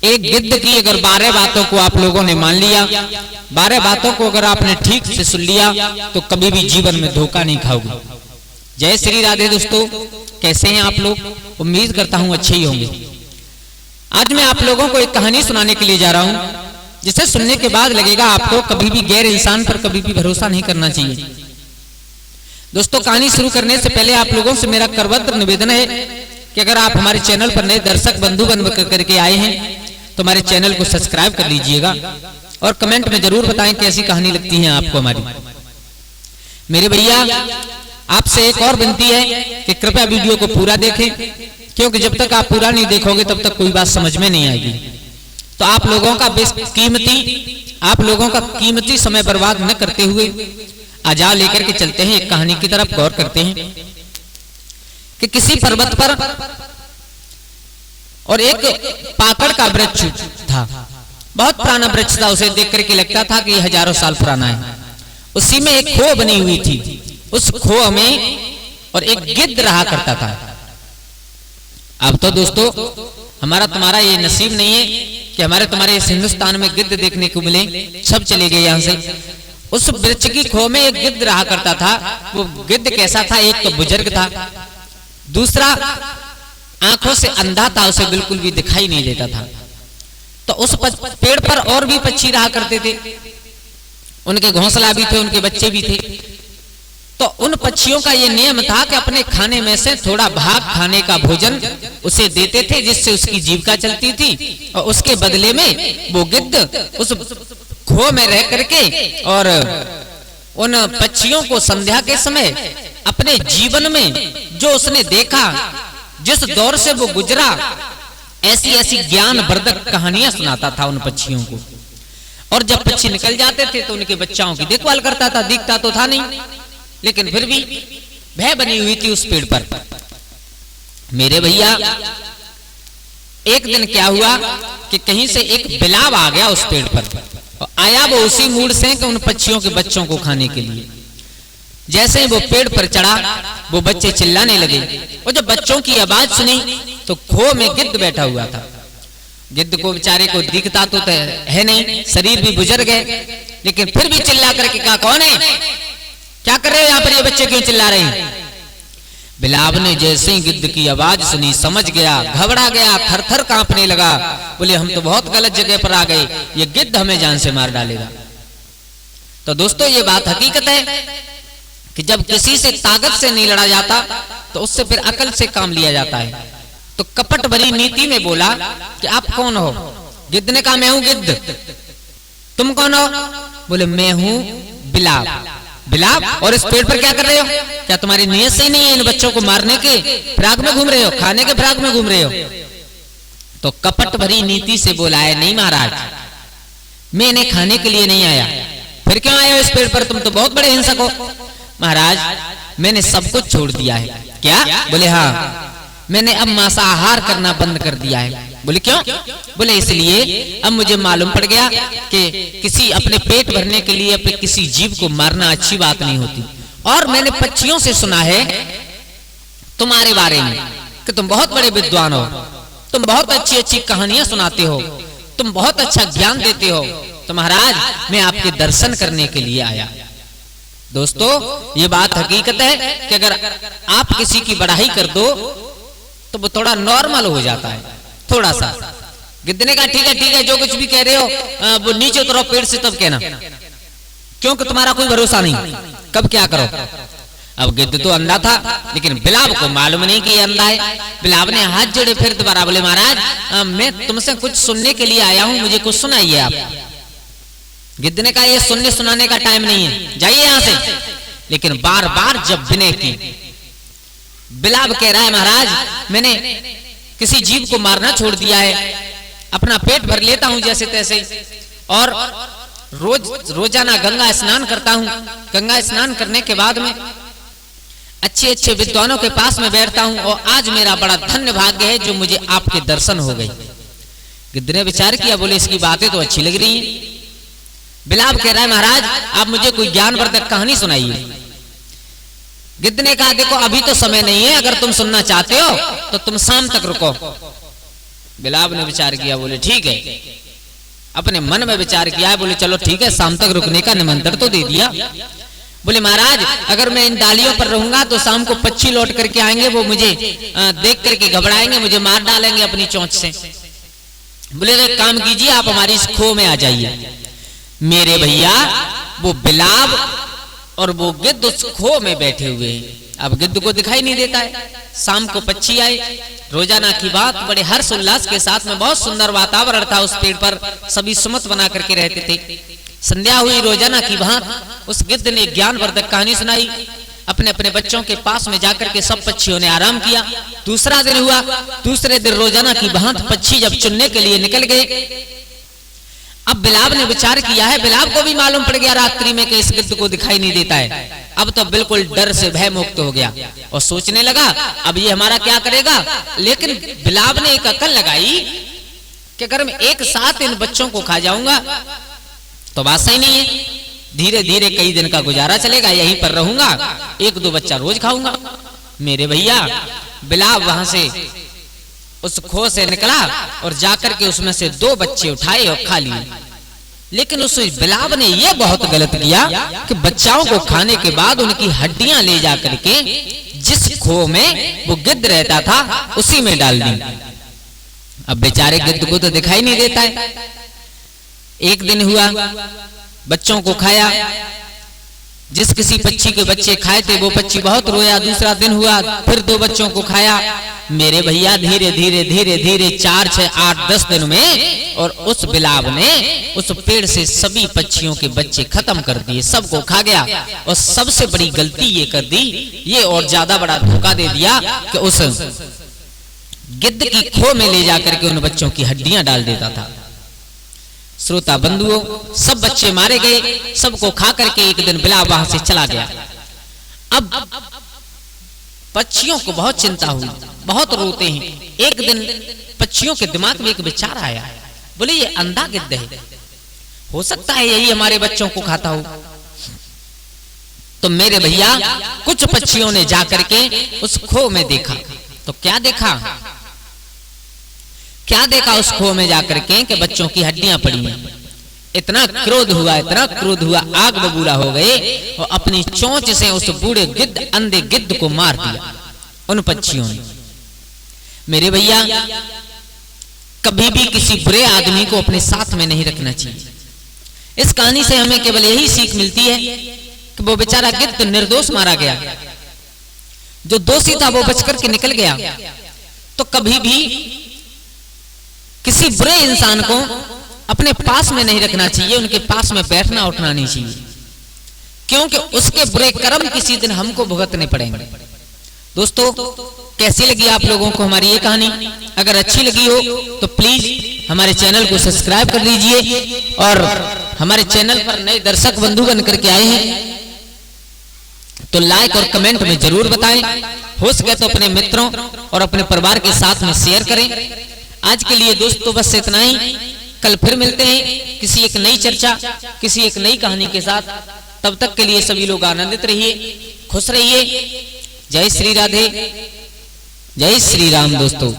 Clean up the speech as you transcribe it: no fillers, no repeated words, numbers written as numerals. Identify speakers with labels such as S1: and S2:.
S1: एक गिद्ध की अगर 12 बातों को आप लोगों ने मान लिया, 12 बातों को अगर आपने ठीक से सुन लिया तो कभी भी जीवन में धोखा नहीं खाओगे। जय श्री राधे दोस्तों, कैसे हैं आप लोग? उम्मीद करता हूं अच्छे ही होंगे। आज मैं आप लोगों को एक कहानी सुनाने के लिए जा रहा हूं, जिसे सुनने के बाद लगेगा आपको कभी भी गैर इंसान पर कभी भी भरोसा नहीं करना चाहिए। दोस्तों, कहानी शुरू करने से पहले आप लोगों से मेरा करवत्र निवेदन है कि अगर आप हमारे चैनल पर नए दर्शक बंधु बन करके आए हैं तो हमारे चैनल को सब्सक्राइब कर लीजिएगा और कमेंट में जरूर बताएं कैसी कहानी लगती है आपको हमारी। मेरे भैया, आपसे एक और विनती है कि कृपया वीडियो को पूरा देखें, क्योंकि जब तक आप पूरा नहीं देखोगे तब तक कोई बात समझ में नहीं आएगी। तो आप लोगों का कीमती समय बर्बाद न करते हुए आजा लेकर के चलते हैं, एक कहानी की तरफ गौर करते हैं कि किसी पर्वत पर और एक पाकड़ का वृक्ष था। बहुत पुराना वृक्ष था, उसे देख करके लगता था कि हजारों साल पुराना है। उसी में एक खो बनी हुई थी। उस खो में और एक गिद्ध रहा करता था। अब तो दोस्तों, हमारा तुम्हारा ये नसीब नहीं है कि हमारे तुम्हारे इस हिंदुस्तान में गिद्ध देखने को मिले, सब चले गए यहां से। उस वृक्ष की खो में एक गिद्ध रहा करता था। वो गिद्ध कैसा था? एक तो बुजुर्ग था, दूसरा आंखों से अंधा था, उसे बिल्कुल भी दिखाई नहीं देता था। तो उस पेड़ पर और भी पक्षी रहा करते थे, उनके घोंसला भी थे, उनके बच्चे भी थे। तो उन पक्षियों का ये नियम था कि अपने खाने में से थोड़ा भाग खाने का भोजन उसे देते थे, जिससे उसकी जीविका चलती थी। और उसके बदले में वो गिद्ध उस खो में रह करके और उन पक्षियों को संध्या के समय अपने जीवन में जो उसने देखा, जिस दौर से वो गुजरा, ऐसी ऐसी ज्ञानवर्धक कहानियां सुनाता था उन पक्षियों को। और जब पक्षी निकल जाते थे तो उनके बच्चों की देखभाल करता था। दिखता तो था नहीं, लेकिन फिर भी भय बनी हुई थी उस पेड़ पर। मेरे भैया, एक दिन क्या हुआ कि कहीं से एक बिलाव आ गया उस पेड़ पर। और आया वो उसी मूड से कि उन पक्षियों के बच्चों को खाने के लिए। जैसे ही वो पेड़ पर चढ़ा, वो बच्चे चिल्लाने लगे। और जब बच्चों की आवाज सुनी तो खो में गिद्ध बैठा हुआ था। गिद्ध को बेचारे को दिखता तो है नहीं, शरीर भी बुजुर्ग है, लेकिन फिर भी चिल्ला करके कहा, कौन है? क्या कर रहे हो यहाँ पर? ये बच्चे क्यों चिल्ला रहे हैं? बिलाव ने जैसे ही गिद्ध की आवाज सुनी समझ गया, घबरा गया, थर-थर कांपने लगा। बोले, हम तो बहुत गलत जगह पर आ गए, ये गिद्ध हमें जान से मार डालेगा। तो दोस्तों, ये बात हकीकत है कि जब किसी से ताकत से नहीं लड़ा जाता तो उससे फिर अकल से काम लिया जाता है। तो कपट भरी नीति में बोला कि आप कौन हो? गिद्ध ने कहा, मैं हूं गिद्ध। तुम कौन हो? बोले, मैं हूं बिलाव। बिलाव, और इस पेड़ पर क्या कर रहे हो? क्या तुम्हारी नीयत से ही नहीं है इन बच्चों को मारने के फिराक में घूम रहे हो, खाने के फिराक में घूम रहे हो? तो कपट भरी नीति से बोला है, नहीं महाराज, मैं इन्हें खाने के लिए नहीं आया। फिर क्यों आए हो इस पेड़ पर? तुम तो बहुत बड़े हिंसक हो। महाराज, मैंने सब कुछ छोड़ दिया है। क्या? बोले, हाँ, मैंने अब मांसाहार करना बंद कर दिया है। बोले, क्यों? बोले, इसलिए अब मुझे मालूम पड़ गया कि किसी अपने पेट भरने के लिए अपने किसी जीव को मारना अच्छी बात नहीं होती। और मैंने पक्षियों से सुना है तुम्हारे बारे में कि तुम बहुत बड़े विद्वान हो, तुम बहुत अच्छी अच्छी कहानियां सुनाते हो, तुम बहुत अच्छा ज्ञान देते हो। तो महाराज, मैं आपके दर्शन करने के लिए आया। दोस्तों, ये बात हकीकत है कि अगर आप किसी की बढ़ाई कर दो तो वो थोड़ा नॉर्मल हो जाता है, थोड़ा सा। गिद्ध ने कहा, ठीक है, जो कुछ भी कह रहे हो वो नीचे उतरो पेड़ से, तब कहना, क्योंकि तुम्हारा कोई भरोसा नहीं, कब क्या करो। अब गिद्ध तो अंधा था, लेकिन बिलाव को मालूम नहीं कि अंधा है। बिलाव ने हाथ जोड़े, फिर दोबारा बोले, महाराज, मैं तुमसे कुछ सुनने के लिए आया हूं, मुझे कुछ सुनाइए आप। गिद्ध ने कहा, ये सुनने सुनाने का टाइम नहीं है, जाइए यहां से। लेकिन बार बार जब विनय की, बिलाव कह रहा है, महाराज, मैंने किसी जीव को मारना छोड़ दिया है, अपना पेट भर लेता हूं जैसे तैसे, और रोजाना गंगा स्नान करता हूं। गंगा स्नान करने के बाद में अच्छे अच्छे विद्वानों के पास में बैठता हूं, और आज मेरा बड़ा धन्य भाग्य है जो मुझे आपके दर्शन हो गए। गिद्ध ने विचार किया, बोले, इसकी बातें तो अच्छी लग रही हैं। बिलाव कह रहा है, महाराज, आप मुझे कोई ज्ञानवर्धक कहानी सुनाइए। गिद्ध ने कहा, देखो, अभी तो समय नहीं है, अगर तुम सुनना चाहते हो तो तुम शाम तक रुको। बिलाव ने विचार किया, बोले ठीक है, अपने मन में विचार किया है, बोले चलो ठीक है, शाम तक रुकने का निमंत्रण तो दे दिया। बोले महाराज अगर मैं इन डालियों पर रहूंगा तो शाम को पक्षी लौट करके आएंगे, वो मुझे देख करके घबराएंगे, मुझे मार डालेंगे अपनी चोंच से। बोले एक काम कीजिए, आप हमारी इस खो में आ जाइए। मेरे भैया वो बिलाव और वो गिद्ध उस खो में बैठे हुए हैं। अब गिद्ध को दिखाई नहीं देता है। शाम को पक्षी आए, रोजाना की बात, बड़े हर्ष उल्लास के साथ में, बहुत सुंदर वातावरण था उस पेड़ पर, सभी सुमत बना करके रहते थे। संध्या हुई, रोजाना की भांति उस गिद्ध ने ज्ञानवर्धक कहानी सुनाई। अपने अपने बच्चों के पास में जाकर के सब पक्षियों ने आराम किया। दूसरा दिन हुआ, दूसरे दिन रोजाना की भांति पक्षी जब चुनने के लिए निकल गए, अब बिलाव ने विचार किया है, बिलाव को भी मालूम पड़ गया रात्रि में कि इस गिद्ध को दिखाई नहीं देता है। अब तो बिल्कुल डर से भय मुक्त हो गया और सोचने लगा अब ये हमारा क्या करेगा। लेकिन बिलाव ने एक अकल लगाई कि अगर मैं एक साथ इन बच्चों को खा जाऊंगा तो बात सही नहीं है, धीरे धीरे कई दिन का गुजारा चलेगा, यहीं पर रहूंगा, एक दो बच्चा रोज खाऊंगा। मेरे भैया बिलाव वहां से उस खो से निकला और जाकर के उसमें से 2 बच्चे उठाए और खा लिए। लेकिन उस बिलाव ने यह बहुत गलत किया कि बच्चाओं को खाने के बाद उनकी हड्डियां ले जाकर के जिस खो में वो गिद्ध रहता था उसी में डाल दी। अब बेचारे गिद्ध को तो दिखाई नहीं देता है। एक दिन हुआ, बच्चों को खाया, जिस किसी पक्षी के बच्चे खाए थे वो पक्षी बहुत रोया। दूसरा दिन हुआ, फिर 2 बच्चों को खाया। मेरे भैया धीरे धीरे धीरे धीरे 4, 6, 8, 10 दिन में और उस बिलाव ने उस पेड़ से सभी पक्षियों के बच्चे खत्म कर दिए, सबको खा गया। और सबसे बड़ी गलती ये कर दी, ये और ज्यादा बड़ा धोखा दे दिया कि उस गिद्ध की खो में ले जाकर के उन बच्चों की हड्डियां डाल देता था। श्रोता बंधुओं, सब बच्चे मारे गए, सबको खा करके एक दिन बिलाव वहां से चला गया। अब पक्षियों को बहुत चिंता हुई, बहुत रोते हैं। एक दिन पक्षियों के दिमाग में एक विचार आया, बोले ये अंधा गिद्ध है, हो सकता है यही हमारे बच्चों को खाता हो। तो मेरे भैया कुछ पक्षियों ने जाकर के उस खो में देखा, तो क्या देखा उस खो में जाकर के बच्चों की हड्डियां पड़ी हैं। इतना क्रोध हुआ, इतना क्रोध हुआ, आग बबूला हो गए और अपनी चोंच से उस बूढ़े गिद्ध, अंधे गिद्ध को मार दिया उन पक्षियों ने। मेरे भैया कभी भी किसी बुरे आदमी को अपने साथ में नहीं रखना चाहिए। इस कहानी से हमें केवल यही सीख मिलती है कि वो बेचारा गिद्ध निर्दोष मारा गया, जो दोषी था वो बचकर के निकल गया। तो कभी भी किसी बुरे इंसान को अपने पास में नहीं रखना चाहिए, उनके पास में बैठना उठना नहीं चाहिए, क्योंकि उसके बुरे कर्म किसी दिन हमको भुगतने पड़ेंगे। दोस्तों, कैसी लगी आप लोगों को हमारी ये कहानी? अगर अच्छी लगी हो तो प्लीज हमारे चैनल को सब्सक्राइब कर लीजिए और हमारे चैनल पर नए दर्शक बंधु बन करके आए हैं तो लाइक और कमेंट में जरूर बताएं। हो सके तो अपने मित्रों और अपने परिवार के साथ में शेयर करें। आज के लिए दोस्तों बस इतना ही। कल फिर मिलते हैं किसी एक नई चर्चा, किसी एक नई कहानी के साथ। तब तक के लिए सभी लोग आनंदित रहिए, खुश रहिए। जय श्री राधे, जय श्री राम दोस्तों।